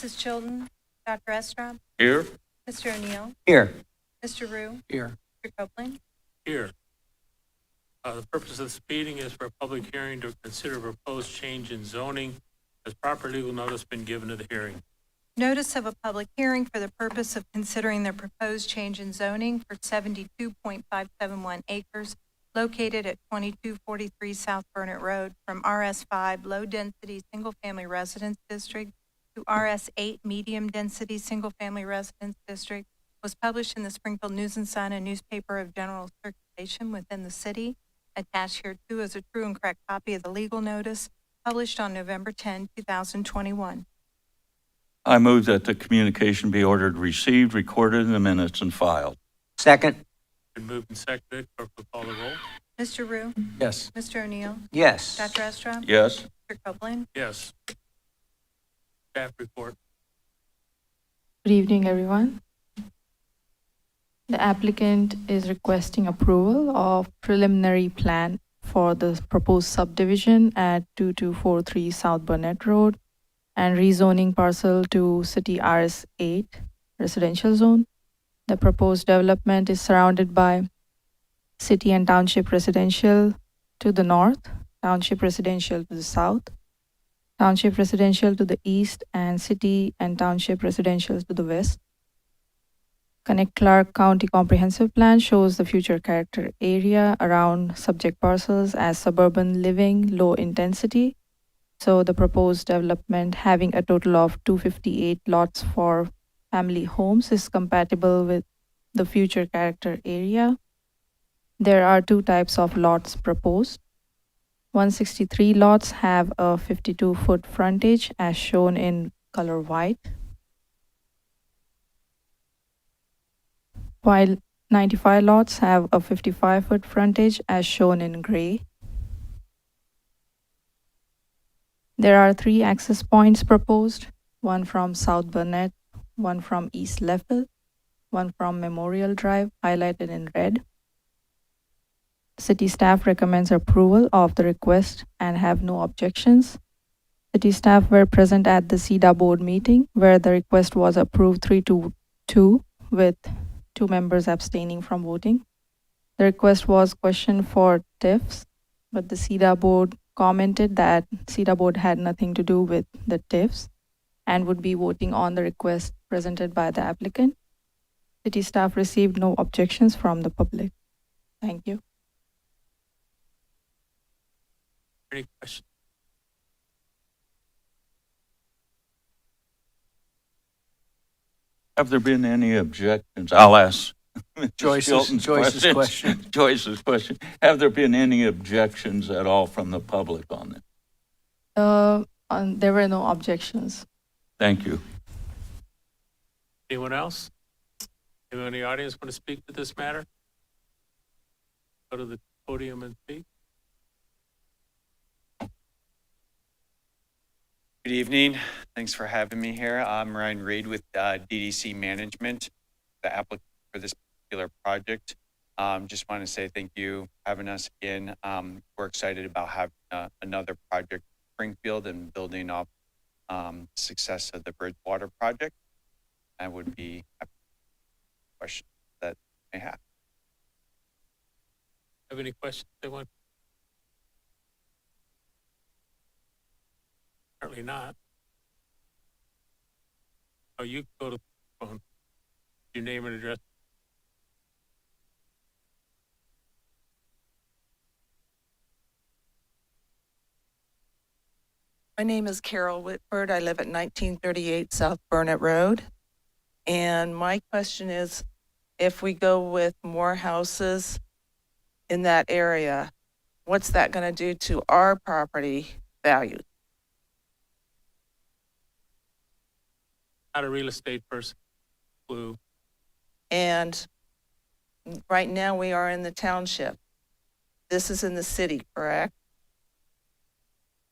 Mrs. Chilton, Dr. Estrop, Here. Mr. O'Neill, Here. Mr. Rue, Here. Mr. Copeland. Here. The purpose of this meeting is for a public hearing to consider proposed change in zoning. Has proper legal notice been given to the hearing? Notice of a public hearing for the purpose of considering the proposed change in zoning for 72.571 acres located at 2243 South Burnett Road from RS5 Low Density Single Family Residence District to RS8 Medium Density Single Family Residence District was published in the Springfield News and Sun, a newspaper of general circulation within the city. Attached here too is a true and correct copy of the legal notice published on November 10, 2021. I move that the communication be ordered received, recorded in the minutes, and filed. Second. Been moved and seconded. Clerk will call the roll. Mr. Rue, Yes. Mr. O'Neill, Yes. Dr. Estrop, Yes. Mr. Copeland. Yes. Staff report. Good evening, everyone. The applicant is requesting approval of preliminary plan for the proposed subdivision at 2243 South Burnett Road and rezoning parcel to City RS8 residential zone. The proposed development is surrounded by city and township residential to the north, township residential to the south, township residential to the east, and city and township residential to the west. Connect Clark County Comprehensive Plan shows the future character area around subject parcels as suburban living, low intensity. So the proposed development, having a total of 258 lots for family homes, is compatible with the future character area. There are two types of lots proposed. 163 lots have a 52-foot frontage as shown in color white, while 95 lots have a 55-foot frontage as shown in gray. There are 3 access points proposed, one from South Burnett, one from East Level, one from Memorial Drive, highlighted in red. City staff recommends approval of the request and have no objections. City staff were present at the CEDA board meeting where the request was approved 3-2 with 2 members abstaining from voting. The request was questioned for TIFs, but the CEDA board commented that CEDA board had nothing to do with the TIFs and would be voting on the request presented by the applicant. City staff received no objections from the public. Thank you. Any questions? Have there been any objections? I'll ask Joyce's question. Joyce's question. Have there been any objections at all from the public on this? There were no objections. Thank you. Anyone else? Anyone in the audience want to speak to this matter? Go to the podium and speak. Good evening. Thanks for having me here. I'm Ryan Reed with DDC Management, the applicant for this particular project. Just want to say thank you for having us again. We're excited about having another project in Springfield and building off success of the Bridgewater project. I would be happy to questions that you may have. Have any questions they want? Apparently not. Oh, you go to the phone. Your name and address. My name is Carol Whitford. I live at 1938 South Burnett Road. And my question is, if we go with more houses in that area, what's that going to do to our property value? Not a real estate person. Blue. And right now we are in the township. This is in the city, correct?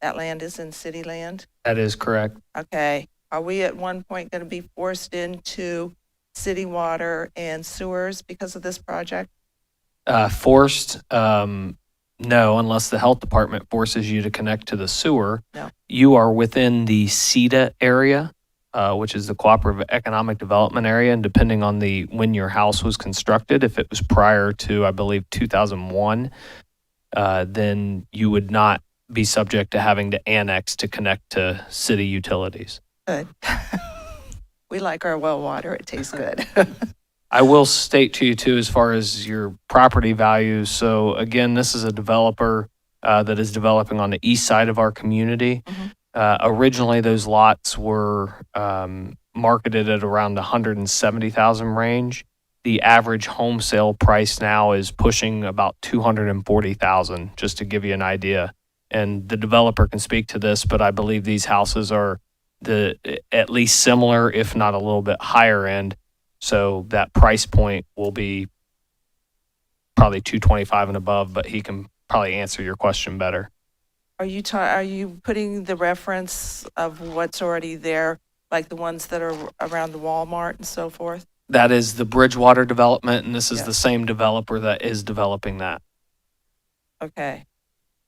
That land is in city land? That is correct. Okay. Are we at one point going to be forced into city water and sewers because of this project? Forced, no, unless the health department forces you to connect to the sewer. No. You are within the CEDA area, which is the cooperative economic development area. And depending on when your house was constructed, if it was prior to, I believe, 2001, then you would not be subject to having to annex to connect to city utilities. Good. We like our well water. It tastes good. I will state to you too, as far as your property values. So again, this is a developer that is developing on the east side of our community. Originally, those lots were marketed at around the 170,000 range. The average home sale price now is pushing about 240,000, just to give you an idea. And the developer can speak to this, but I believe these houses are at least similar, if not a little bit higher end. So that price point will be probably 225 and above, but he can probably answer your question better. Are you putting the reference of what's already there, like the ones that are around the Walmart and so forth? That is the Bridgewater development, and this is Yeah. the same developer that is developing that. Okay.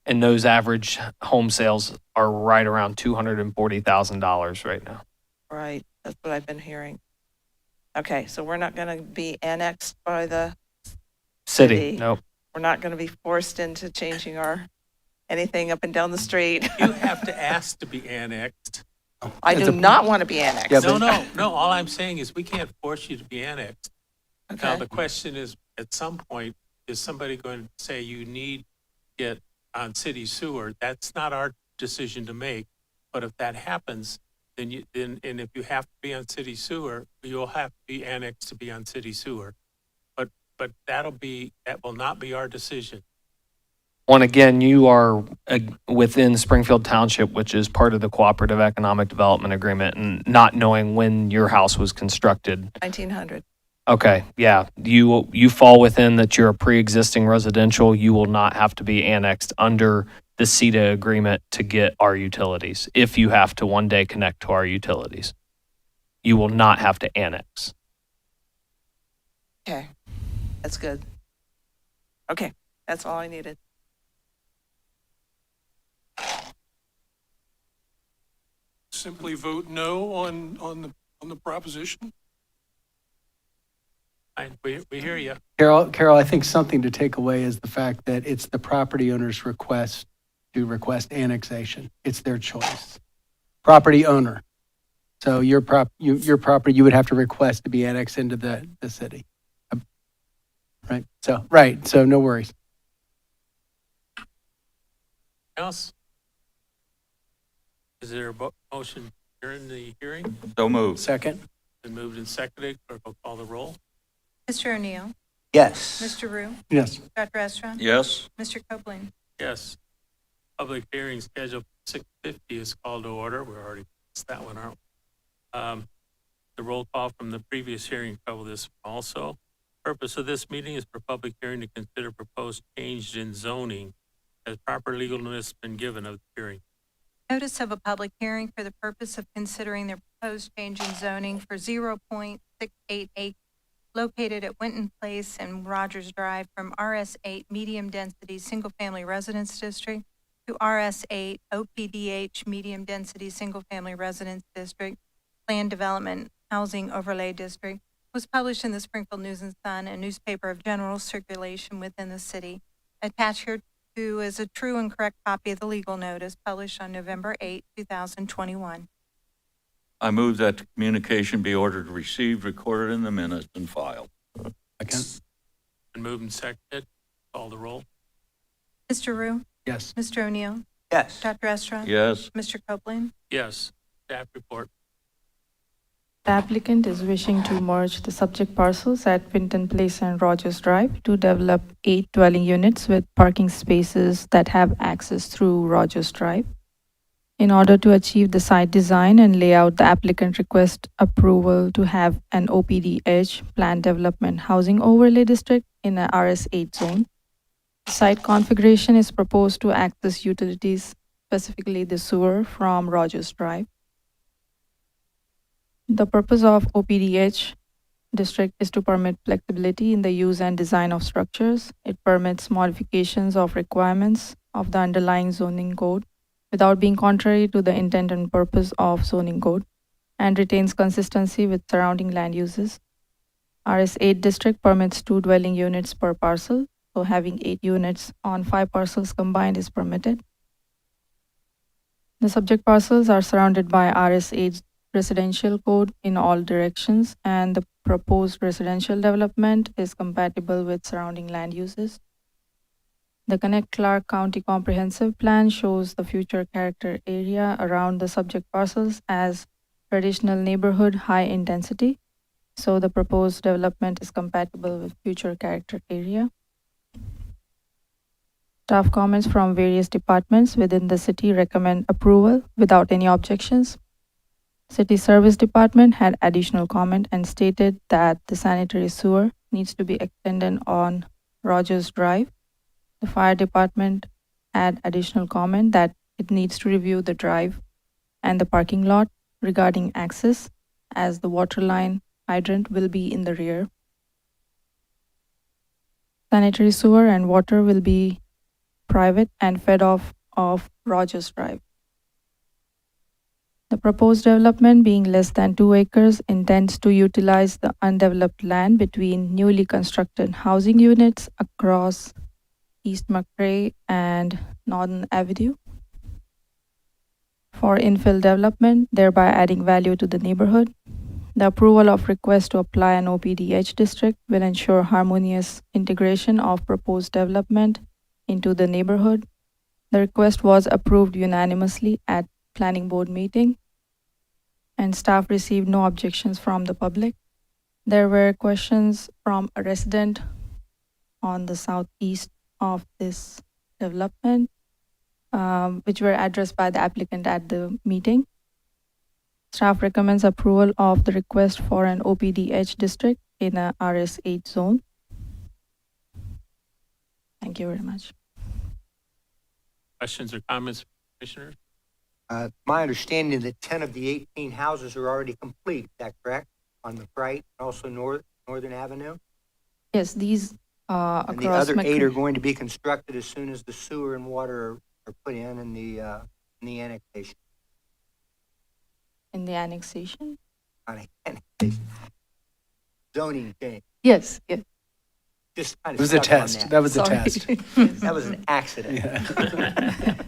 And those average home sales are right around $240,000 right now. Right. That's what I've been hearing. Okay. So we're not going to be annexed by the City, City. nope. we're not going to be forced into changing our anything up and down the street. You have to ask to be annexed. I do not want to be annexed. Yeah, No, all I'm saying is we can't force you to be annexed. Now, Okay. the question is, at some point, is somebody going to say you need to get on city sewer? That's not our decision to make. But if that happens, and if you have to be on city sewer, you'll have to be annexed to be on city sewer. But that will not be our decision. One, again, you are within Springfield Township, which is part of the Cooperative Economic Development Agreement, and not knowing when your house was constructed. 1900. Okay, yeah, you fall within that. You're a pre-existing residential. You will not have to be annexed under the CETA agreement to get our utilities. If you have to one day connect to our utilities, you will not have to annex. Okay. That's good. Okay. That's all I needed. Simply vote no on the proposition? Fine, we hear you. Carol, I think something to take away is the fact that it's the property owner's request to request annexation. It's their choice. Property owner. So your property, you would have to request to be annexed into the city. Right. So no worries. Else? Is there a motion during the hearing? So moved. Second? Been moved and seconded. Clerk will call the roll. Mr. O'Neill, Yes. Mr. Rue, Yes. Dr. Estra, Yes. Mr. Copeland. Yes. Public hearing scheduled for 6:50 is called to order. We're already past that one, aren't we? The roll call from the previous hearing covered this also. Purpose of this meeting is for public hearing to consider proposed change in zoning as proper legal notice has been given of the hearing. Notice of a public hearing for the purpose of considering the proposed change in zoning for 0.68 acres located at Winton Place and Rogers Drive from RS8 Medium Density Single Family Residence District to RS8 OPDH Medium Density Single Family Residence District Land Development Housing Overlay District, was published in the Springfield News and Sun, a newspaper of general circulation within the city. Attached here to is a true and correct copy of the legal notice published on November 8, 2021. I move that the communication be ordered received, recorded in the minutes, and filed. Second? Been moved and seconded. Call the roll. Mr. Rue, Yes. Mr. O'Neill, Yes. Dr. Estra, Yes. Mr. Copeland. Yes. Staff report. The applicant is wishing to merge the subject parcels at Winton Place and Rogers Drive to develop 8 dwelling units with parking spaces that have access through Rogers Drive. In order to achieve the site design and layout, the applicant requests approval to have an OPDH, Planned Development Housing Overlay District, in a RS8 zone. The site configuration is proposed to access utilities, specifically the sewer, from Rogers Drive. The purpose of OPDH district is to permit flexibility in the use and design of structures. It permits modifications of requirements of the underlying zoning code without being contrary to the intent and purpose of zoning code, and retains consistency with surrounding land uses. RS8 district permits 2 dwelling units per parcel, so having 8 units on 5 parcels combined is permitted. The subject parcels are surrounded by RS8 residential code in all directions, and the proposed residential development is compatible with surrounding land uses. The Connect Clark County Comprehensive Plan shows the future character area around the subject parcels as traditional neighborhood high intensity. So the proposed development is compatible with future character area. Staff comments from various departments within the city recommend approval without any objections. City Service Department had additional comment and stated that the sanitary sewer needs to be extended on Rogers Drive. The Fire Department had additional comment that it needs to review the drive and the parking lot regarding access, as the water line hydrant will be in the rear. Sanitary sewer and water will be private and fed off of Rogers Drive. The proposed development, being less than 2 acres, intends to utilize the undeveloped land between newly constructed housing units across East McRae and Northern Avenue for infill development, thereby adding value to the neighborhood. The approval of request to apply an OPDH district will ensure harmonious integration of proposed development into the neighborhood. The request was approved unanimously at planning board meeting, and staff received no objections from the public. There were questions from a resident on the southeast of this development, which were addressed by the applicant at the meeting. Staff recommends approval of the request for an OPDH district in a RS8 zone. Thank you very much. Questions or comments, commissioners? My understanding that 10 of the 18 houses are already complete, is that correct? On the right, also Northern Avenue? Yes, these And the across other 8 McCray- are going to be constructed as soon as the sewer and water are put in the annexation. in the annexation. Not annexation. Zoning change. Yes, yes. Just kind It of was a stuck on test. that. That was a Sorry. test. That was an accident. Yeah.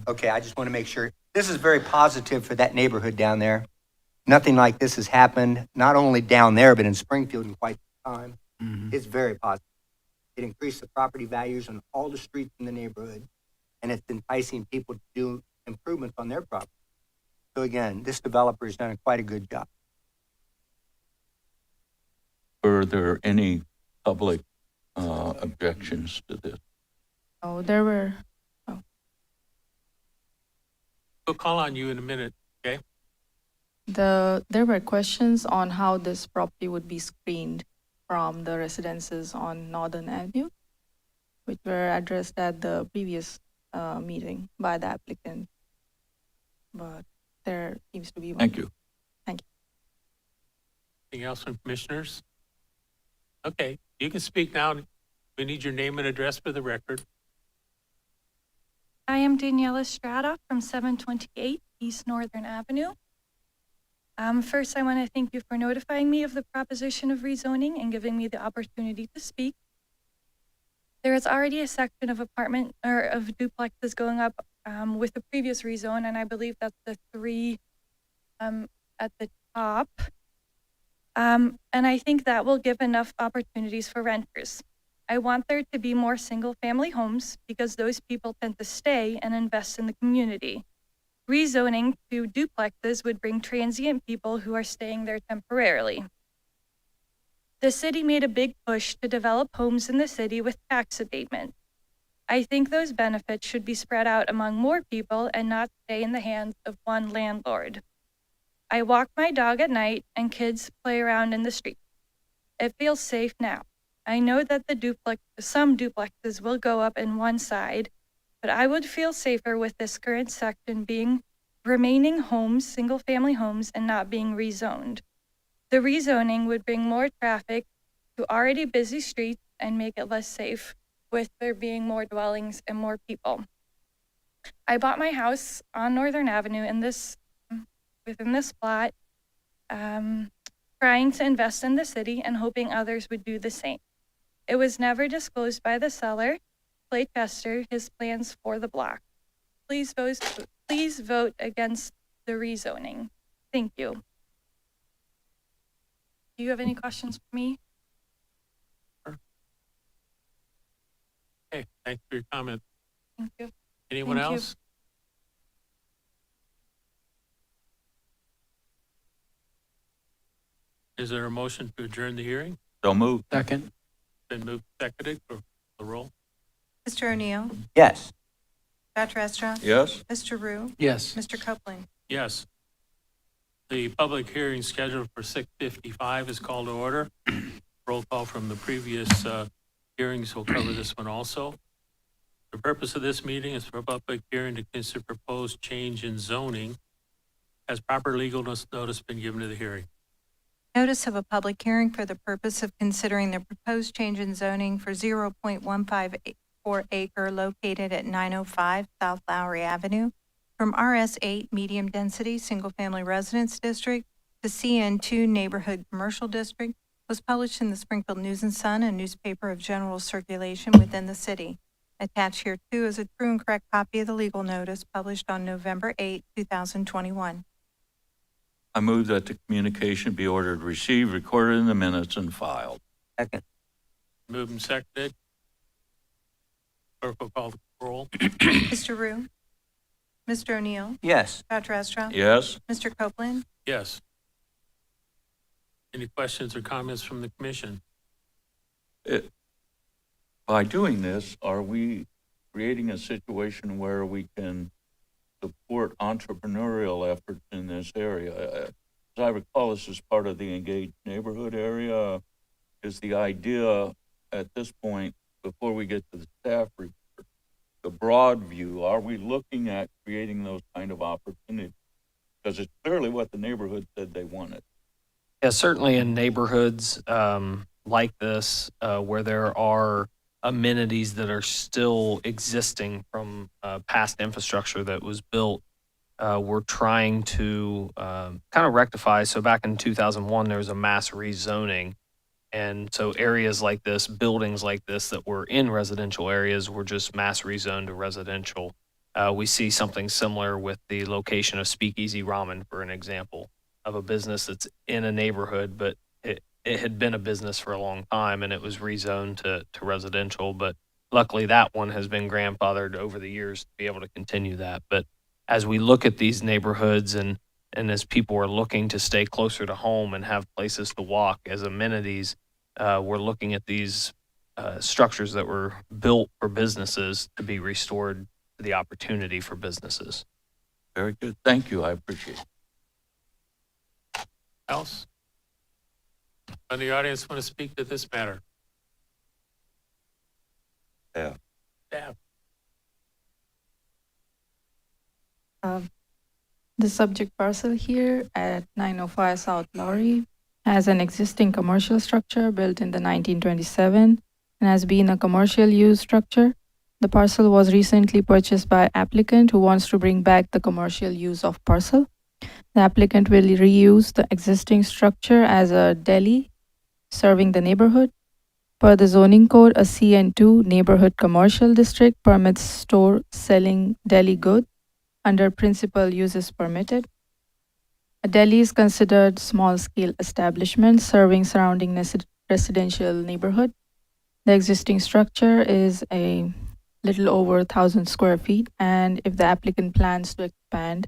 Okay, I just want to make sure. This is very positive for that neighborhood down there. Nothing like this has happened, not only down there, but in Springfield in quite some time. Mhm. It's very positive. It increased the property values on all the streets in the neighborhood, and it's enticing people to do improvements on their property. So again, this developer has done quite a good job. Were there any public objections to this? Oh, there were. We'll call on you in a minute. There were questions on how this property would be screened from the residences on Northern Avenue, which were addressed at the previous meeting by the applicant. But there seems to be one. Thank you. Anything else from commissioners? Okay, you can speak now. We need your name and address for the record. I am Daniela Estrada from 728 East Northern Avenue. First, I want to thank you for notifying me of the proposition of rezoning and giving me the opportunity to speak. There is already a section of apartment or of duplexes going up with the previous rezone, and I believe that's the 3 at the top. And I think that will give enough opportunities for renters. I want there to be more single-family homes because those people tend to stay and invest in the community. Rezoning to duplexes would bring transient people who are staying there temporarily. The city made a big push to develop homes in the city with tax abatement. I think those benefits should be spread out among more people and not stay in the hands of one landlord. I walk my dog at night and kids play around in the street. It feels safe now. I know that some duplexes will go up in one side, but I would feel safer with this current section being remaining homes, single-family homes, and not being rezoned. The rezoning would bring more traffic to already busy streets and make it less safe, with there being more dwellings and more people. I bought my house on Northern Avenue in this within this plot, trying to invest in the city and hoping others would do the same. It was never disclosed by the seller, Claychester, his plans for the block. Please vote against the rezoning. Thank you. Do you have any questions for me? Okay, thanks for your comment. Thank you. Anyone Thank you. else? Is there a motion to adjourn the hearing? So moved. Second. Been moved, seconded, for the roll? Mr. O'Neill, Yes. Dr. Estra, Yes? Mr. Rue, Yes. Mr. Copeland. Yes. The public hearing scheduled for 6:55 is called to order. Roll call from the previous hearings will cover this one also. The purpose of this meeting is for a public hearing to consider proposed change in zoning. Has proper legal notice been given to the hearing? Notice of a public hearing for the purpose of considering the proposed change in zoning for 0.154 acre located at 905 South Lowry Avenue from RS8 Medium Density Single Family Residence District to CN2 Neighborhood Commercial District was published in the Springfield News and Sun, a newspaper of general circulation within the city. Attached here too is a true and correct copy of the legal notice published on November 8, 2021. I move that the communication be ordered received, recorded in the minutes, and filed. Second. Moved and seconded. Clerk will call the roll. Mr. Rue? Mr. O'Neill? Yes. Dr. Estra? Yes? Mr. Copeland? Yes. Any questions or comments from the commission? By doing this, are we creating a situation where we can support entrepreneurial efforts in this area? As I recall, this is part of the engaged neighborhood area. Is the idea at this point, before we get to the staff report, the broad view, are we looking at creating those kind of opportunities? Because it's clearly what the neighborhood said they wanted. Yeah, certainly in neighborhoods like this, where there are amenities that are still existing from past infrastructure that was built, we're trying to kind of rectify. So back in 2001, there was a mass rezoning. And so areas like this, buildings like this that were in residential areas were just mass rezoned to residential. We see something similar with the location of Speakeasy Ramen, for an example, of a business that's in a neighborhood, but it had been a business for a long time and it was rezoned to residential. But luckily that one has been grandfathered over the years to be able to continue that. But as we look at these neighborhoods and as people are looking to stay closer to home and have places to walk as amenities, we're looking at these structures that were built for businesses to be restored to the opportunity for businesses. Very good. Thank you. I appreciate it. Else? In the audience want to speak to this matter? Yeah. Staff. The subject parcel here at 905 South Lowry has an existing commercial structure built in the 1927 and has been a commercial use structure. The parcel was recently purchased by applicant who wants to bring back the commercial use of parcel. The applicant will reuse the existing structure as a deli serving the neighborhood. Per the zoning code, a CN2 neighborhood commercial district permits store selling deli goods under principal uses permitted. A deli is considered small-scale establishment serving surrounding residential neighborhood. The existing structure is a little over 1,000 square feet, and if the applicant plans to expand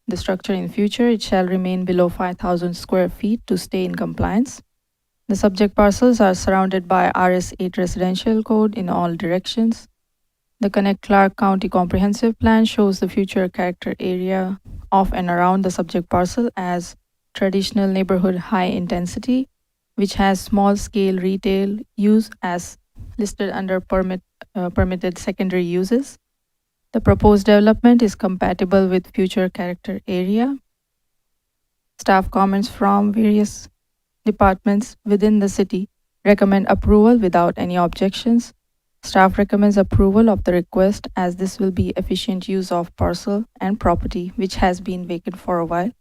the structure in future, it shall remain below 5,000 square feet to stay in compliance. The subject parcels are surrounded by RS8 residential code in all directions. The Connect Clark County Comprehensive Plan shows the future character area of and around the subject parcel as traditional neighborhood high intensity, which has small-scale retail use as listed under permitted secondary uses. The proposed development is compatible with future character area. Staff comments from various departments within the city recommend approval without any objections. Staff recommends approval of the request as this will be efficient use of parcel and property which has been vacant for a while.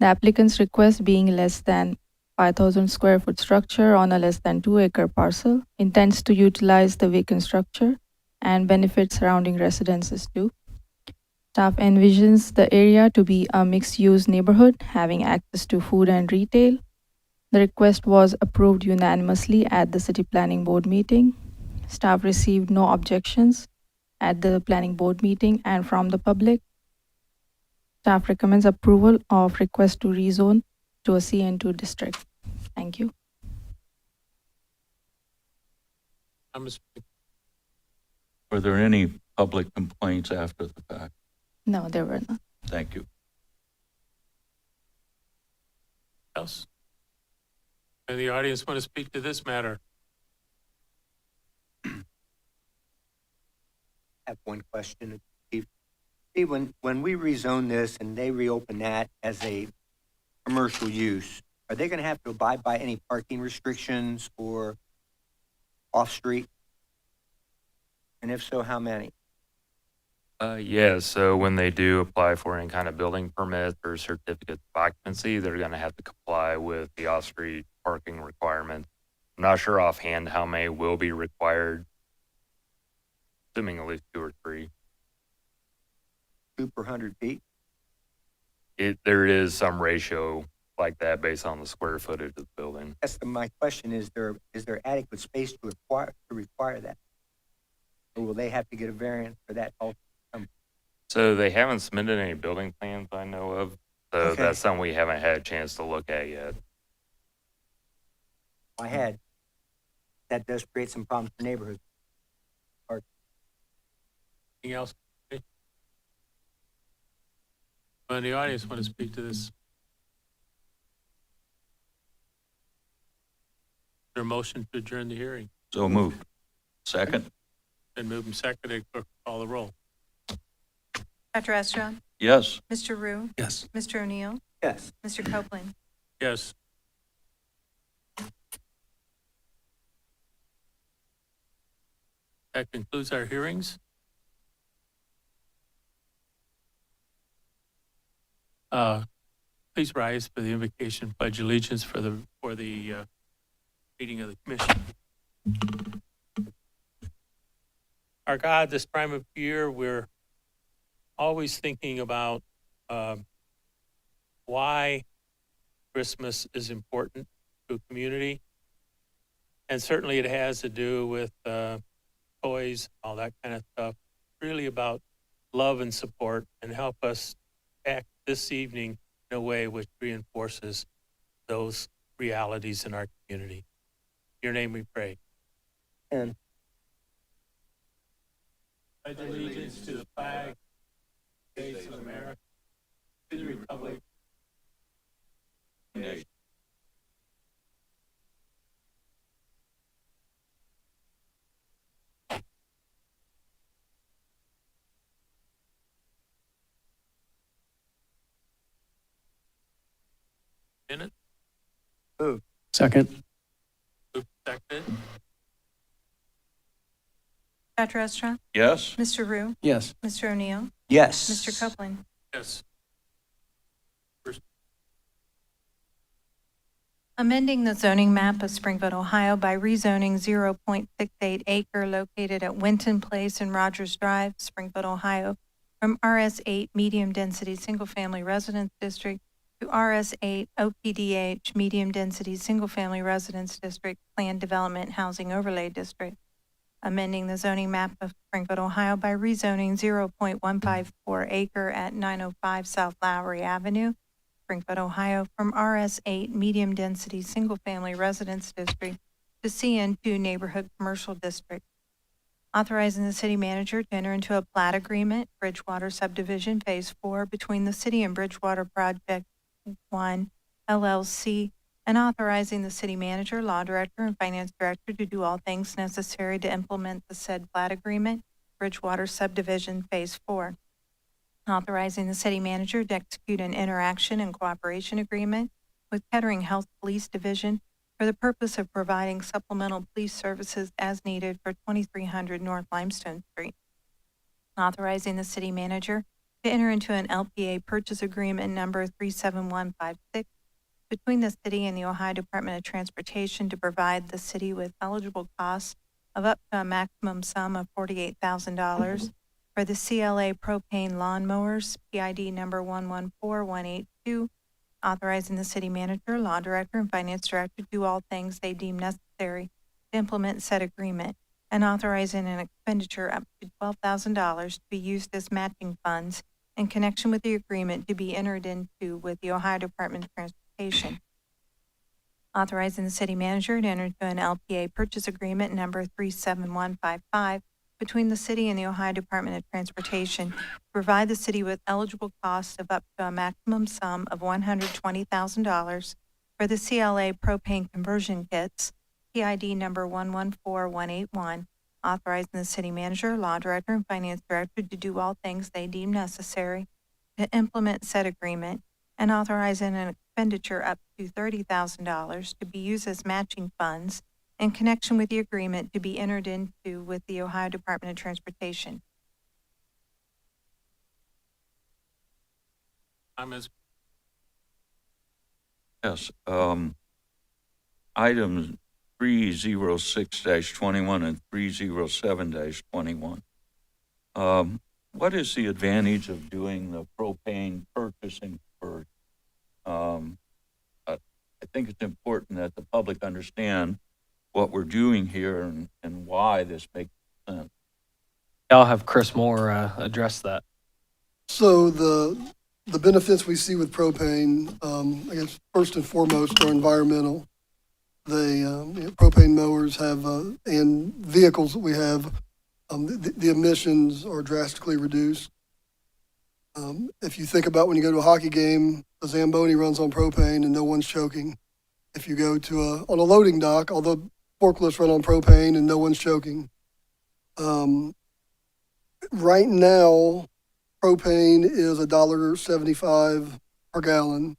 The applicant's request being less than 5,000 square foot structure on a less than 2-acre parcel intends to utilize the vacant structure and benefit surrounding residences too. Staff envisions the area to be a mixed-use neighborhood having access to food and retail. The request was approved unanimously at the City Planning Board meeting. Staff received no objections at the Planning Board meeting and from the public. Staff recommends approval of request to rezone to a CN2 district. Thank you. Were there any public complaints after the fact? No, there were none. Thank you. Else? And the audience want to speak to this matter? I have one question, Steve. Steve, when we rezone this and they reopen that as a commercial use, are they gonna have to abide by any parking restrictions or off-street? And if so, how many? Yeah, so when they do apply for any kind of building permit or certificate of occupancy, they're gonna have to comply with the off-street parking requirements. I'm not sure offhand how many will be required, assuming at least 2 or 3. 2 per 100 feet? There is some ratio like that based on the square footage of the building. My question is there adequate space to require that? Or will they have to get a variance for that also? So they haven't submitted any building plans I know of, so Okay. that's something we haven't had a chance to look at yet. That does create some problems for neighborhoods. Anything else? Well, the audience want to speak to this? Is there a motion to adjourn the hearing? So moved. Second? Been moved and seconded. Clerk, call the roll. Dr. Estrad? Yes. Mr. Rue? Yes. Mr. O'Neill? Yes. Mr. Copeland? Yes. That concludes our hearings. Please rise for the invocation, pledge allegiance for the meeting of the commission. Our God, this time of year, we're always thinking about why Christmas is important to a community. And certainly it has to do with toys, all that kind of stuff. Really about love and support, and help us act this evening in a way which reinforces those realities in our community. In your name we pray. And Pledge allegiance to the flag of the States of America, to the republic. Minute, Second. seconded. Dr. Estrad? Yes. Mr. Rue? Yes. Mr. O'Neill? yes. Mr. Copeland? Yes. Amending the zoning map of Springfield, Ohio by rezoning 0.68 acre located at Winton Place and Rogers Drive, Springfield, Ohio, from RS8 Medium Density Single Family Residence District to RS8 OPDH Medium Density Single Family Residence District Planned Development Housing Overlay District. Amending the zoning map of Springfield, Ohio by rezoning 0.154 acre at 905 South Lowry Avenue, Springfield, Ohio, from RS8 Medium Density Single Family Residence District to CN2 Neighborhood Commercial District. Authorizing the city manager to enter into a plat agreement, Bridgewater Subdivision Phase 4, between the city and Bridgewater Project 1 LLC, and authorizing the city manager, law director, and finance director to do all things necessary to implement the said plat agreement, Bridgewater Subdivision Phase 4. Authorizing the city manager to execute an interaction and cooperation agreement with Kettering Health Police Division for the purpose of providing supplemental police services as needed for 2300 North Limestone Street. Authorizing the city manager to enter into an LPA purchase agreement number 37156 between the city and the Ohio Department of Transportation to provide the city with eligible costs of up to a maximum sum of $48,000 for the CLA propane lawnmowers, PID number 114182, authorizing the city manager, law director, and finance director to do all things they deem necessary to implement said agreement, and authorizing an expenditure up to $12,000 to be used as matching funds in connection with the agreement to be entered into with the Ohio Department of Transportation. Authorizing the city manager to enter into an LPA purchase agreement number 37155 between the city and the Ohio Department of Transportation to provide the city with eligible costs of up to a maximum sum of $120,000 for the CLA propane conversion kits, PID number 114181, authorizing the city manager, law director, and finance director to do all things they deem necessary to implement said agreement, and authorizing an expenditure up to $30,000 to be used as matching funds in connection with the agreement to be entered into with the Ohio Department of Transportation. Comments? Yes, items 306-21 and 307-21. What is the advantage of doing the propane purchasing first? I think it's important that the public understand what we're doing here and why this makes sense. I'll have Chris Moore address that. So the benefits we see with propane, I guess first and foremost, are environmental. Propane mowers have, and vehicles that we have, the emissions are drastically reduced. If you think about when you go to a hockey game, a Zamboni runs on propane and no one's choking. If you go to on a loading dock, all the forklifts run on propane and no one's choking. Right now, propane is $1.75 per gallon,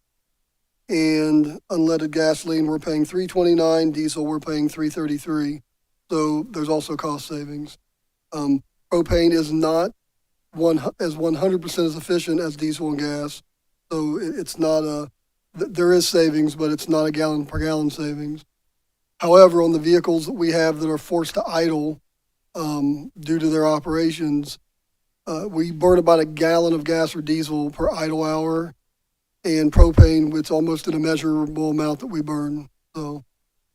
and unleaded gasoline we're paying $3.29. Diesel we're paying $3.33. So there's also cost savings. Propane is not 100% as efficient as diesel and gas, so it's not there is savings, but it's not a gallon per gallon savings. However, on the vehicles that we have that are forced to idle due to their operations, we burn about a gallon of gas or diesel per idle hour, and propane, it's almost an immeasurable amount that we burn. So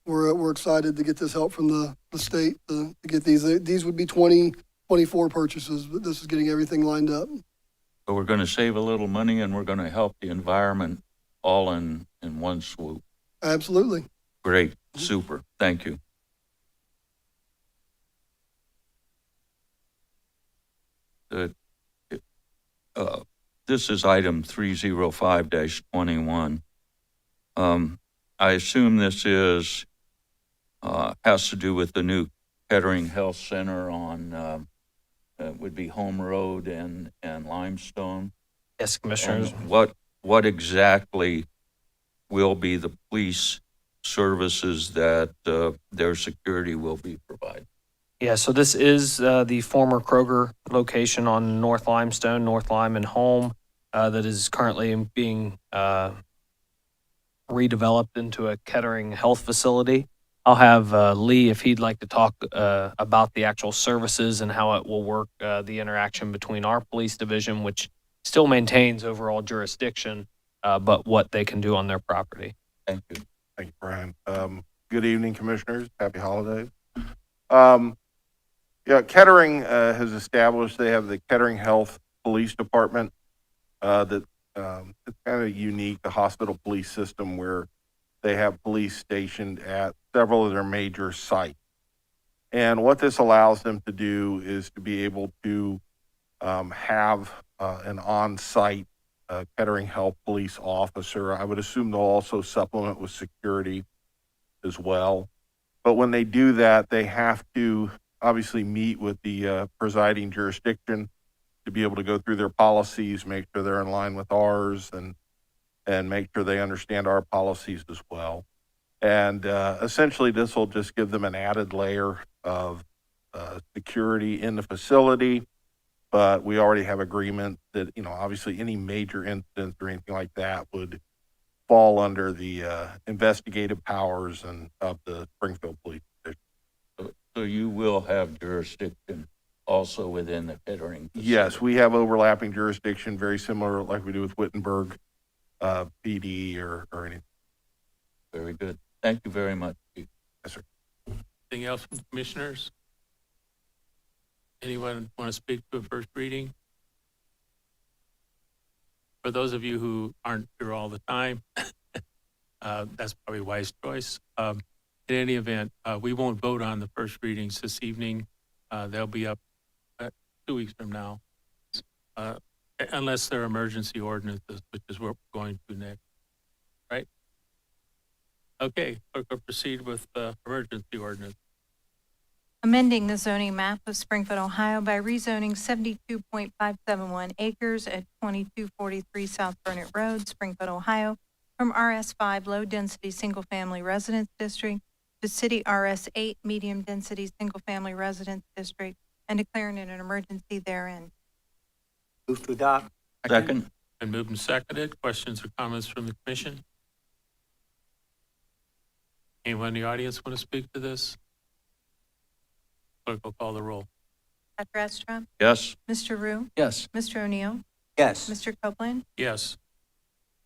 we're excited to get this help from the state to get these. These would be 2024 purchases, but this is getting everything lined up. So we're going to save a little money and we're going to help the environment all in one swoop. Absolutely. Great, super, thank you. This is item 305-21. I assume this is has to do with the new Kettering Health Center on would be Home Road and Limestone. Yes, Commissioners. And what exactly will be the police services that their security will be provided? Yeah, so this is the former Kroger location on North Limestone, North Lime and Home, that is currently being redeveloped into a Kettering Health facility. I'll have Lee, if he'd like to talk about the actual services and how it will work, the interaction between our police division, which still maintains overall jurisdiction, but what they can do on their property. Thank you. Thank you, Brian. Good evening, Commissioners. Happy holidays. Kettering has established, they have the Kettering Health Police Department that it's kind of unique, the hospital police system, where they have police stationed at several of their major sites. And what this allows them to do is to be able to have an on-site Kettering Health police officer. I would assume they'll also supplement with security as well. But when they do that, they have to obviously meet with the presiding jurisdiction to be able to go through their policies, make sure they're in line with ours, and make sure they understand our policies as well. And essentially, this will just give them an added layer of security in the facility. but we already have agreement that, obviously any major incidents or anything like that would fall under the investigative powers of the Springfield Police Division. So you will have jurisdiction also within the Kettering facility? Yes, we have overlapping jurisdiction, very similar like we do with Wittenberg PD or anything. Very good. Thank you very much, Chief. Yes, sir. Anything else from commissioners? Anyone want to speak to a first reading? For those of you who aren't here all the time, that's probably a wise choice. In any event, we won't vote on the first readings this evening. They'll be up 2 weeks from now, unless they're emergency ordinances, which is what we're going to next, right? Okay, clerk will proceed with the emergency ordinance. Amending the zoning map of Springfield, Ohio by rezoning 72.571 acres at 2243 South Burnett Road, Springfield, Ohio, from RS5 Low Density Single Family Residence District to City RS8 Medium Density Single Family Residence District and declaring it an emergency therein. Move to adopt. Second? Been moved and seconded. Questions or comments from the commission? Anyone in the audience want to speak to this? Clerk will call the roll. Dr. Estra, Yes. Mr. Rue, Yes. Mr. O'Neill, Yes. Mr. Copeland, Yes.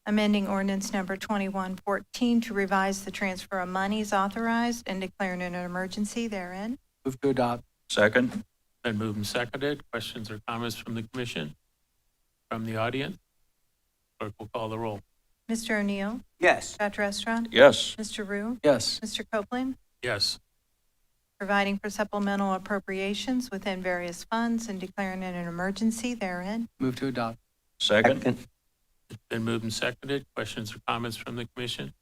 amending ordinance number 2114 to revise the transfer of monies authorized and declaring it an emergency therein. Move to adopt. Second? Been moved and seconded. Questions or comments from the commission? From the audience? Clerk will call the roll. Mr. O'Neill, Yes. Dr. Estra, Yes. Mr. Rue, Yes. Mr. Copeland, Yes. providing for supplemental appropriations within various funds and declaring it an emergency therein. Move to adopt. Second? Been moved and seconded. Questions or comments from the commission?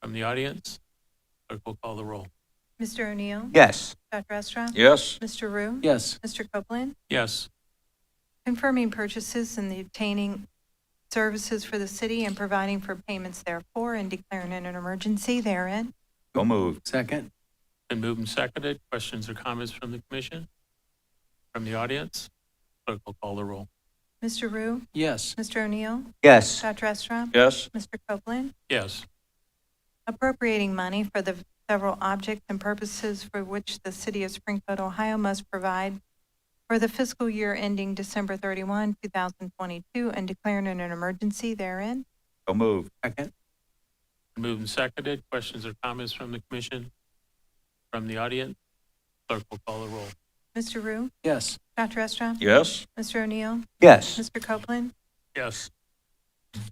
From the audience? Clerk will call the roll. Mr. O'Neill, Yes. Dr. Estra, Yes. Mr. Rue, Yes. Mr. Copeland, Yes. confirming purchases and the obtaining services for the city and providing for payments therefore and declaring it an emergency therein. So moved. Second. Been moved and seconded. Questions or comments from the commission? From the audience? Clerk will call the roll. Mr. Rue, Yes. Mr. O'Neill, Yes. Dr. Estra, Yes. Mr. Copeland, Yes. appropriating money for the several objects and purposes for which the city of Springfield, Ohio must provide for the fiscal year ending December 31, 2022, and declaring it an emergency therein. So moved. Second. Been moved and seconded. Questions or comments from the commission? From the audience? Clerk will call the roll. Mr. Rue, Yes. Dr. Estra, Yes. Mr. O'Neill, Yes. Mr. Copeland, Yes.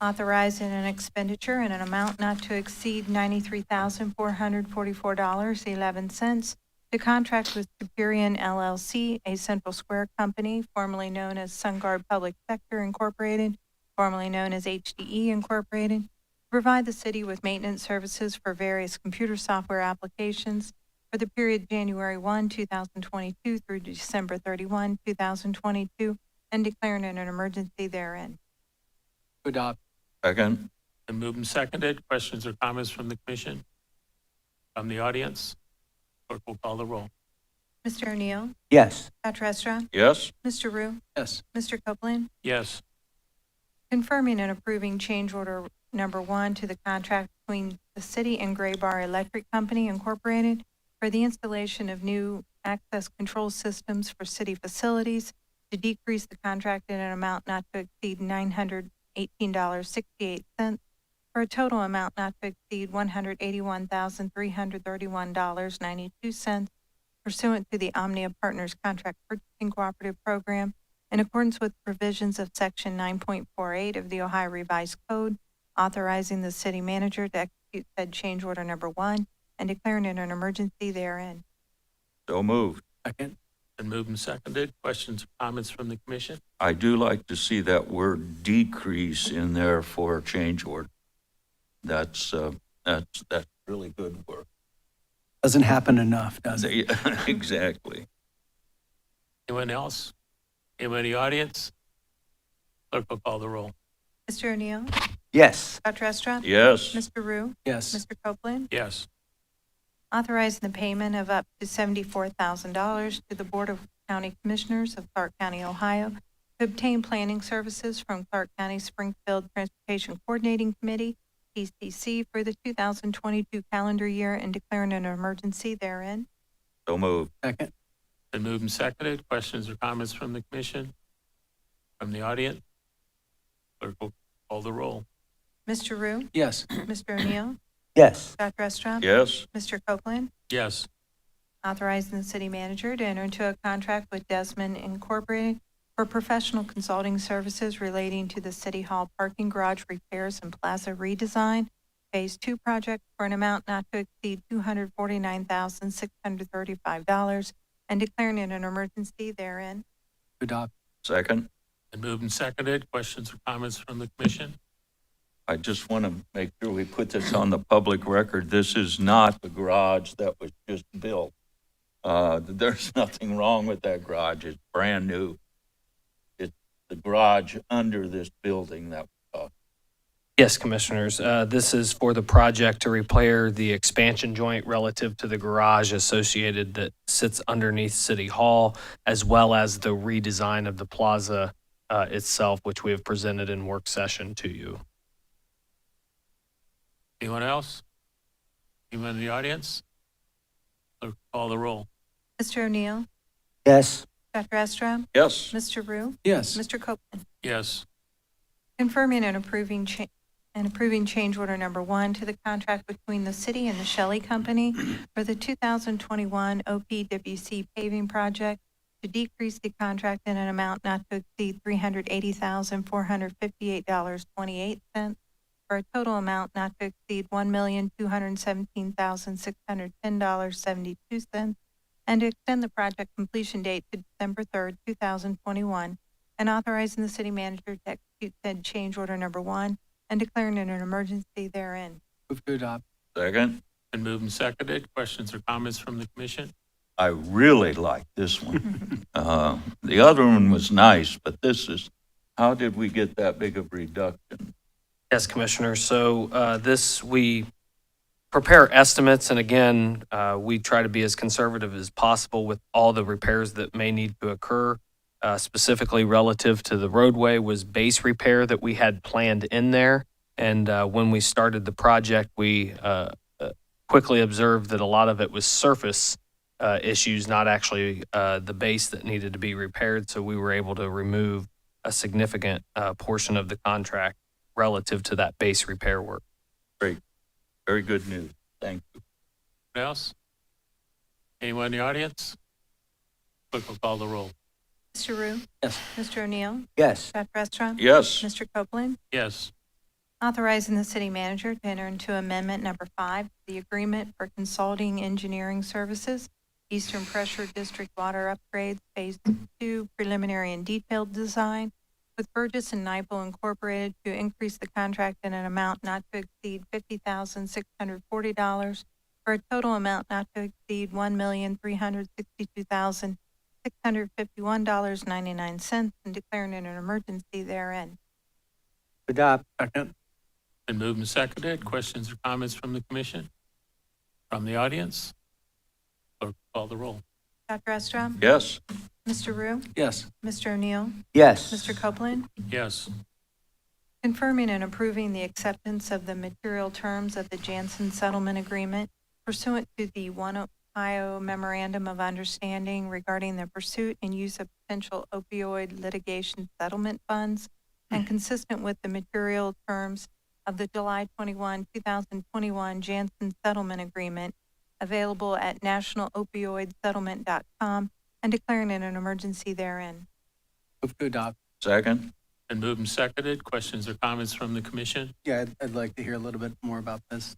authorizing an expenditure in an amount not to exceed $93,444.11 to contract with Superior LLC, a Central Square company, formerly known as SunGuard Public Sector Incorporated, formerly known as HDE Incorporated, to provide the city with maintenance services for various computer software applications for the period January 1, 2022 through December 31, 2022, and declaring it an emergency therein. To adopt. Second? Been moved and seconded. Questions or comments from the commission? From the audience? Clerk will call the roll. Mr. O'Neill, Yes. Dr. Estra, Yes. Mr. Rue, Yes. Mr. Copeland, Yes. confirming and approving change order number 1 to the contract between the city and Gray Bar Electric Company Incorporated for the installation of new access control systems for city facilities to decrease the contract in an amount not to exceed $918.68 for a total amount not to exceed $181,331.92 pursuant to the Omnia Partners Contract Purchasing Cooperative Program in accordance with provisions of Section 9.48 of the Ohio Revised Code, authorizing the city manager to execute said change order number 1 and declaring it an emergency therein. So moved. Second. Been moved and seconded. Questions or comments from the commission? I do like to see that word decrease in there for change order. That's really good work. Doesn't happen enough, does it? Exactly. Anyone else? Anyone in the audience? Clerk will call the roll. Mr. O'Neill, Yes. Dr. Estra, Yes. Mr. Rue, Yes. Mr. Copeland, Yes. authorizing the payment of up to $74,000 to the Board of County Commissioners of Clark County, Ohio, to obtain planning services from Clark County Springfield Transportation Coordinating Committee, PCC, for the 2022 calendar year and declaring an emergency therein. So moved. Second. Been moved and seconded. Questions or comments from the commission? From the audience? Clerk will call the roll. Mr. Rue? Yes. Mr. O'Neill? Yes. Dr. Estrom? Yes. Mr. Copeland? Yes. Authorizing the city manager to enter into a contract with Desmond Incorporated for professional consulting services relating to the City Hall parking garage repairs and plaza redesign, Phase 2 project, for an amount not to exceed $249,635 and declaring it an emergency therein. Adopt. Second. Been moved and seconded. Questions or comments from the commission? I just want to make sure we put this on the public record. This is not the garage that was just built. There's nothing wrong with that garage. It's brand new. It's the garage under this building that we're talking. Yes, Commissioners. This is for the project to repair the expansion joint relative to the garage associated that sits underneath City Hall, as well as the redesign of the plaza itself, which we have presented in work session to you. Anyone else? Anyone in the audience? Clerk, call the roll. Mr. O'Neill? Yes. Dr. Estrom? Yes. Mr. Rue? Yes. Mr. Copeland? Yes. Confirming and approving change order number 1 to the contract between the city and the Shelley Company for the 2021 OPWC paving project to decrease the contract in an amount not to exceed $380,458.28 for a total amount not to exceed $1,217,610.72, and to extend the project completion date to December 3rd, 2021, and authorizing the city manager to execute said change order number 1 and declaring it an emergency therein. Move to adopt. Second. Been moved and seconded. Questions or comments from the commission? I really like this one. The other one was nice, but this is, how did we get that big of reduction? Yes, Commissioner. So we prepare estimates, and again, we try to be as conservative as possible with all the repairs that may need to occur. Specifically relative to the roadway was base repair that we had planned in there. And when we started the project, we quickly observed that a lot of it was surface issues, not actually the base that needed to be repaired. So we were able to remove a significant portion of the contract relative to that base repair work. Great. Very good news. Thank you. Anyone else? Anyone in the audience? Clerk will call the roll. Mr. Rue? Yes. Mr. O'Neill? Yes. Dr. Estrom? Yes. Mr. Copeland? Yes. Authorizing the city manager to enter into amendment number 5 to the agreement for consulting engineering services, Eastern Pressure District Water Upgrades, Phase 2 preliminary and detailed design, with Burgess and Nyepel Incorporated to increase the contract in an amount not to exceed $50,640 for a total amount not to exceed $1,362,651.99 and declaring it an emergency therein. Adopt. Second. Been moved and seconded. Questions or comments from the commission? From the audience? Clerk will call the roll. Dr. Estrom? Yes. Mr. Rue? Yes. Mr. O'Neill? Yes. Mr. Copeland? Yes. Confirming and approving the acceptance of the material terms of the Janssen Settlement Agreement pursuant to the One Ohio Memorandum of Understanding regarding the pursuit and use of potential opioid litigation settlement funds, and consistent with the material terms of the July 21, 2021 Janssen Settlement Agreement, available at nationalopioidsettlement.com, and declaring it an emergency therein. Move to adopt. Second. Been moved and seconded. Questions or comments from the commission? Yeah, I'd like to hear a little bit more about this.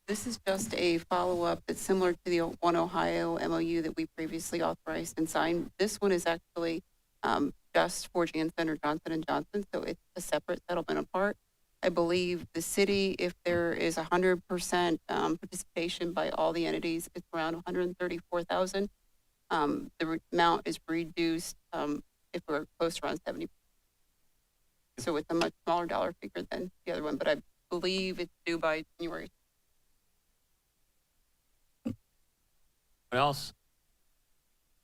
This is just a follow-up that's similar to the One Ohio MOU that we previously authorized and signed. This one is actually just for Janssen or Johnson & Johnson, so it's a separate settlement apart. I believe the city, if there is 100% participation by all the entities, it's around $134,000. The amount is reduced if we're close to around 70%. So it's a much smaller dollar figure than the other one, but I believe it's due by January. What else?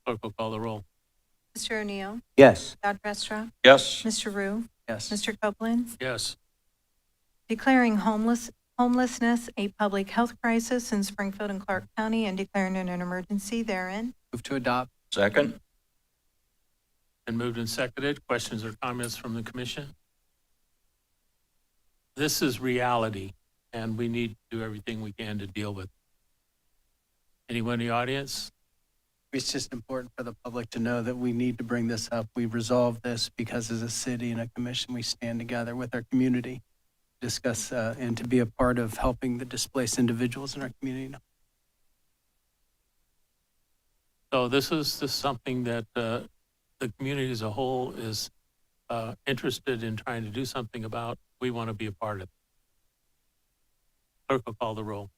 Clerk will call the roll. Mr. O'Neill, Yes. Dr. Estra, Yes. Mr. Rue, Yes. Mr. Copeland, Yes. declaring homelessness a public health crisis in Springfield and Clark County and declaring an emergency therein. Move to adopt. Second? Been moved and seconded. Questions or comments from the commission? This is reality, and we need to do everything we can to deal with it. Anyone in the audience? It's just important for the public to know that we need to bring this up. We resolve this because as a city and a commission, we stand together with our community, discuss and to be a part of helping the displaced individuals in our community. So this is something that the community as a whole is interested in trying to do something about. We want to be a part of it. Clerk will call the roll.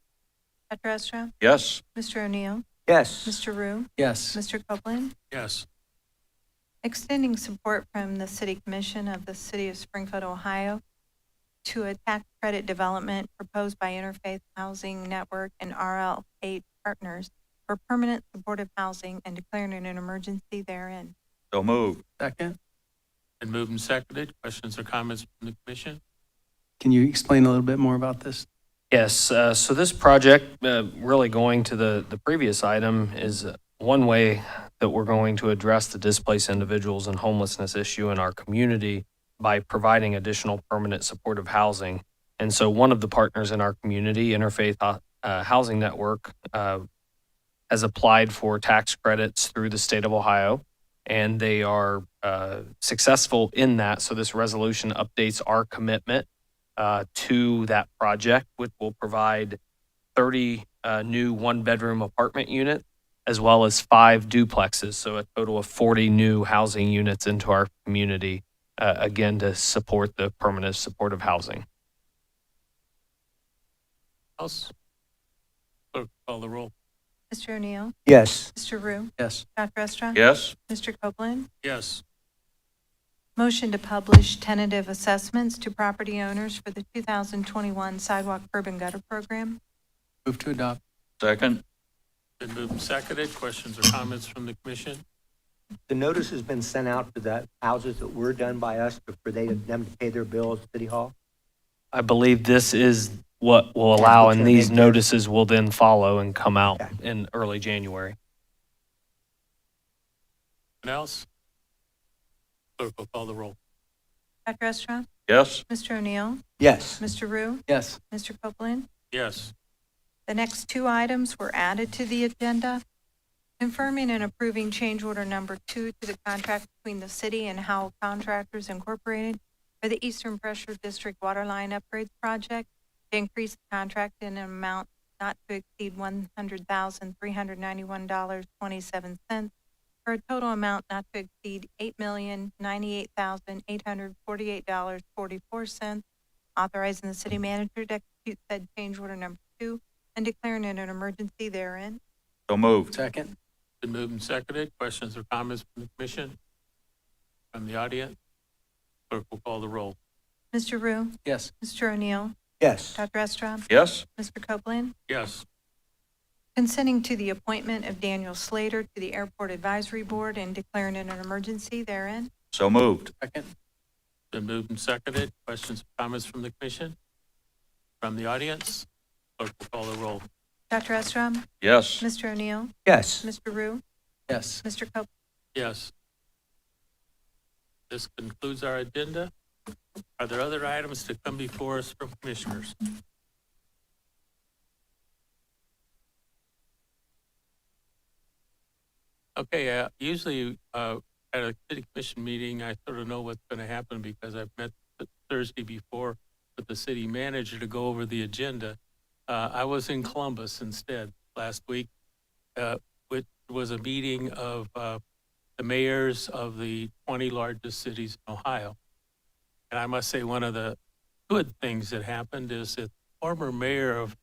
Dr. Estra, Yes. Mr. O'Neill, Yes. Mr. Rue, Yes. Mr. Copeland, Yes. extending support from the City Commission of the City of Springfield, Ohio, to a tax credit development proposed by Interfaith Housing Network and RL8 Partners for permanent supportive housing and declaring an emergency therein. So moved. Second. Been moved and seconded. Questions or comments from the commission? Can you explain a little bit more about this? Yes, so this project, really going to the previous item, is one way that we're going to address the displaced individuals and homelessness issue in our community by providing additional permanent supportive housing. And so one of the partners in our community, Interfaith Housing Network, has applied for tax credits through the state of Ohio, and they are successful in that. So this resolution updates our commitment to that project, which will provide 30 new one-bedroom apartment units, as well as 5 duplexes, so a total of 40 new housing units into our community, again, to support the permanent supportive housing. Else? Clerk will call the roll. Mr. O'Neill, Yes. Mr. Rue, Yes. Dr. Estra, Yes. Mr. Copeland, Yes. motion to publish tentative assessments to property owners for the 2021 sidewalk curb and gutter program. Move to adopt. Second? Been moved and seconded. Questions or comments from the commission? The notice has been sent out to the houses that were done by us for them to pay their bills at City Hall. I believe this is what will That's allow, what's and gonna these make their- notices will then follow and come out Okay. in early January. Anyone else? Clerk will call the roll. Dr. Estra, Yes. Mr. O'Neill, Yes. Mr. Rue, Yes. Mr. Copeland. Yes. The next 2 items were added to the agenda. Confirming and approving change order number 2 to the contract between the city and Howell Contractors Incorporated for the Eastern Pressure District Waterline Upgrades Project to increase the contract in an amount not to exceed $100,391.27 for a total amount not to exceed $8,098,848.44, authorizing the city manager to execute said change order number 2 and declaring it an emergency therein. So moved. Second. Been moved and seconded. Questions or comments from the commission? From the audience? Clerk will call the roll. Mr. Rue, Yes. Mr. O'Neill, Yes. Dr. Estra, Yes. Mr. Copeland, Yes. consenting to the appointment of Daniel Slater to the Airport Advisory Board and declaring it an emergency therein. So moved. Second. Been moved and seconded. Questions or comments from the commission? From the audience? Clerk will call the roll. Dr. Estra, Yes. Mr. O'Neill, Yes. Mr. Rue, Yes. Mr. Copeland. Yes. This concludes our agenda. Are there other items to come before us from commissioners? Okay, usually at a city commission meeting, I sort of know what's going to happen because I've met Thursday before with the city manager to go over the agenda. I was in Columbus instead last week, which was a meeting of the mayors of the 20 largest cities in Ohio. And I must say one of the good things that happened is that the former mayor of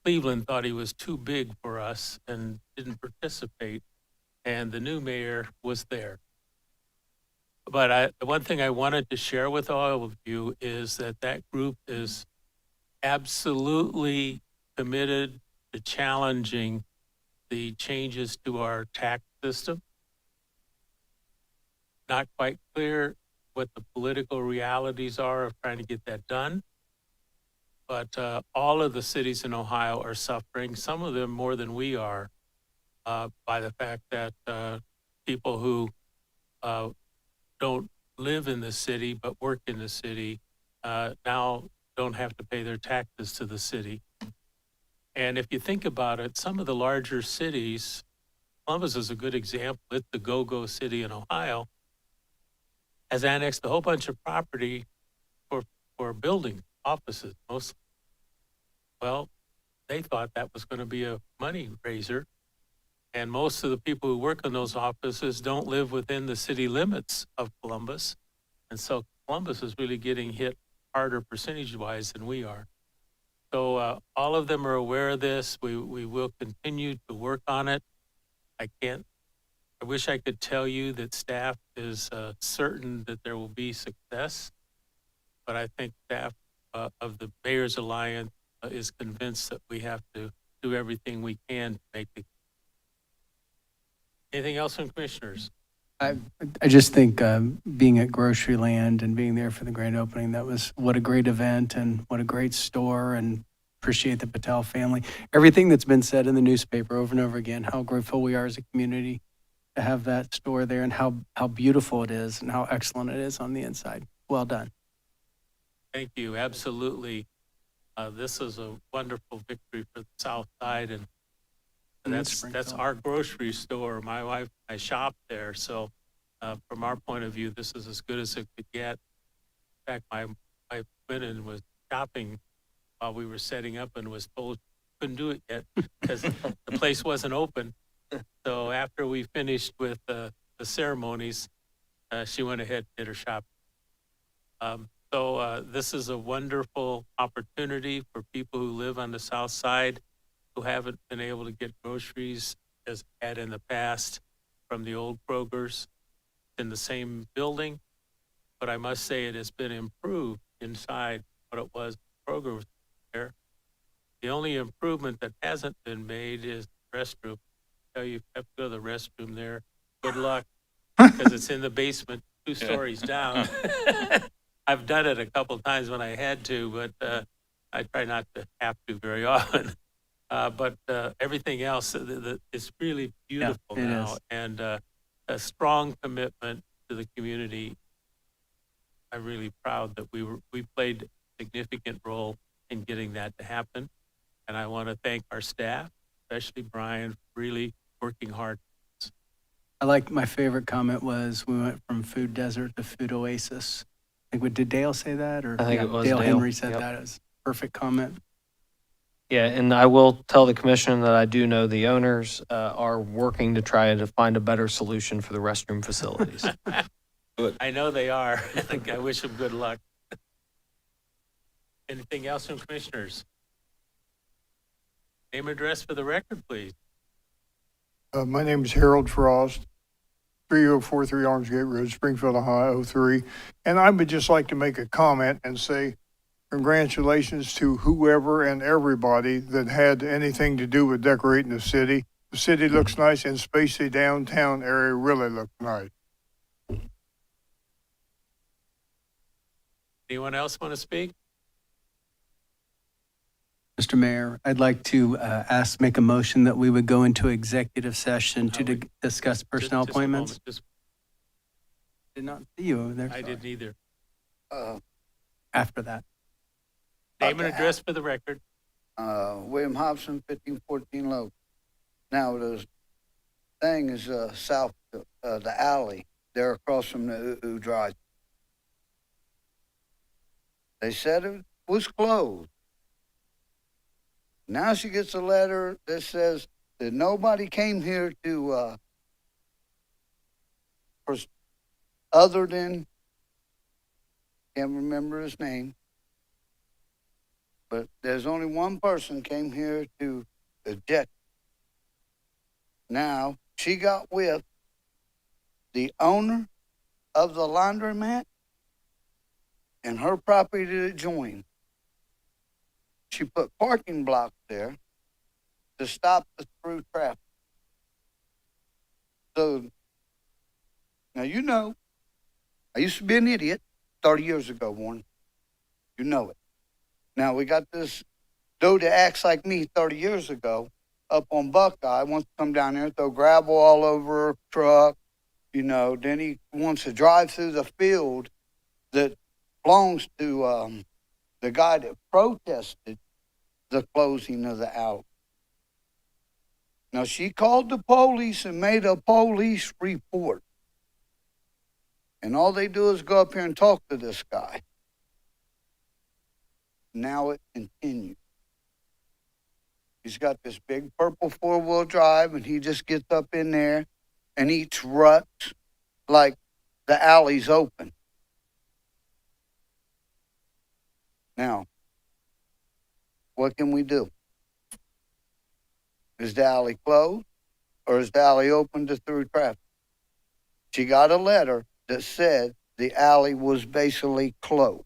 Cleveland thought he was too big for us and didn't participate. And the new mayor was there. But the one thing I wanted to share with all of you is that group is absolutely committed to challenging the changes to our tax system not quite clear what the political realities are of trying to get that done. But all of the cities in Ohio are suffering, some of them more than we are, by the fact that people who don't live in the city but work in the city now don't have to pay their taxes to the city. And if you think about it, some of the larger cities, Columbus is a good example, it's the go-go city in Ohio, has annexed a whole bunch of property for building offices mostly. Well, they thought that was going to be a money raiser. And most of the people who work in those offices don't live within the city limits of Columbus. And so Columbus is really getting hit harder percentage-wise than we are. So all of them are aware of this. We will continue to work on it. I wish I could tell you that staff is certain that there will be success, but I think staff of the Mayor's Alliance is convinced that we have to do everything we can to make it. Anything else from commissioners? I just think being at Grocery Land and being there for the grand opening, what a great event and what a great store, and appreciate the Patel family. Everything that's been said in the newspaper over and over again, how grateful we are as a community to have that store there, and how beautiful it is and how excellent it is on the inside. Well done. Thank you. Absolutely. This is a wonderful victory for the South Side, and that's our grocery store. My wife and I shop there, so from our point of view, this is as good as it could get. In fact, my wife went and was shopping while we were setting up and was told couldn't do it yet because the place wasn't open. So after we finished with the ceremonies, she went ahead and did her shopping. So this is a wonderful opportunity for people who live on the South Side who haven't been able to get groceries as had in the past from the old Kroger's in the same building. But I must say it has been improved inside what it was when Kroger was there. The only improvement that hasn't been made is the restroom. I tell you, if you have to go to the restroom there, good luck, because it's in the basement, 2 stories down. I've done it a couple times when I had to, but I try not to have to very often. But everything else is really beautiful now, and a strong commitment to the community. I'm really proud that we played a significant role in getting that to happen. And I want to thank our staff, especially Brian, for really working hard. I like, my favorite comment was we went from food desert to food oasis. Did Dale say that? Or I think it was Dale Dale. Henry said Yep. that. It was a perfect comment. Yeah, and I will tell the commission that I do know the owners are working to try to find a better solution for the restroom facilities. I know they are. I wish them good luck. Anything else from commissioners? Name and address for the record, please. My name is Harold Frost, 3043 Armsgate Road, Springfield, Ohio, 03. And I would just like to make a comment and say congratulations to whoever and everybody that had anything to do with decorating the city. The city looks nice, and Spacey downtown area really looks nice. Anyone else want to speak? Mr. Mayor, I'd like to make a motion that we would go into executive session to discuss personnel Just a moment. appointments. Did not see you over there. I didn't either. After that. Name and address for the record. William Hobson, 1514 Low. Now, the thing is south, the alley, there across from the UU Drive. They said it was closed. Now she gets a letter that says that nobody came here to, other than, can't remember his name, but there's only one person came here to object. Now, she got with the owner of the laundromat and her property to join. She put parking blocks there to stop the through traffic. So, now you know, I used to be an idiot 30 years ago, Warren. You know it. Now we got this dude that acts like me 30 years ago up on Buckeye, wants to come down there, throw gravel all over her truck, you know, then he wants to drive through the field that belongs to the guy that protested the closing of the alley. Now, she called the police and made a police report. And all they do is go up here and talk to this guy. Now it continues. He's got this big purple four-wheel drive, and he just gets up in there and eats ruts like the alley's open. Now, what can we do? Is the alley closed, or is the alley open to through traffic? She got a letter that said the alley was basically closed.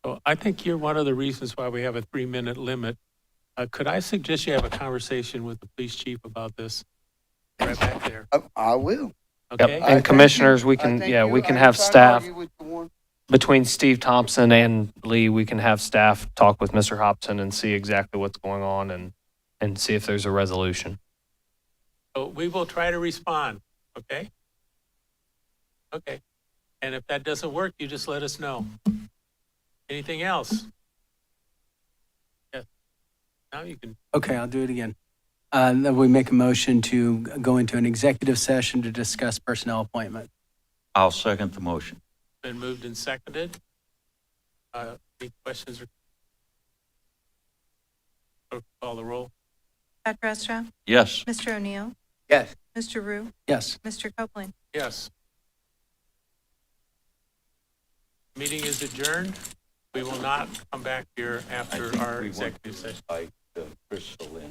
So I think you're one of the reasons why we have a 3-minute limit. Could I suggest you have a conversation with the police chief about this? Right back there. I will. Okay? And commissioners, we can, yeah, we can have staff, between Steve Thompson and Lee, we can have staff talk with Mr. Hobson and see exactly what's going on and see if there's a resolution. So we will try to respond, okay? Okay. And if that doesn't work, you just let us know. Anything else? Yes. Now you can. Okay, I'll do it again. Then we make a motion to go into an executive session to discuss personnel appointment. I'll second the motion. Been moved and seconded. Any questions or call the roll? Dr. Estra? Yes. Mr. O'Neill? Yes. Mr. Rue? Yes. Mr. Copeland? Yes. Meeting is adjourned. We will not come back here after our executive session. Crystal in.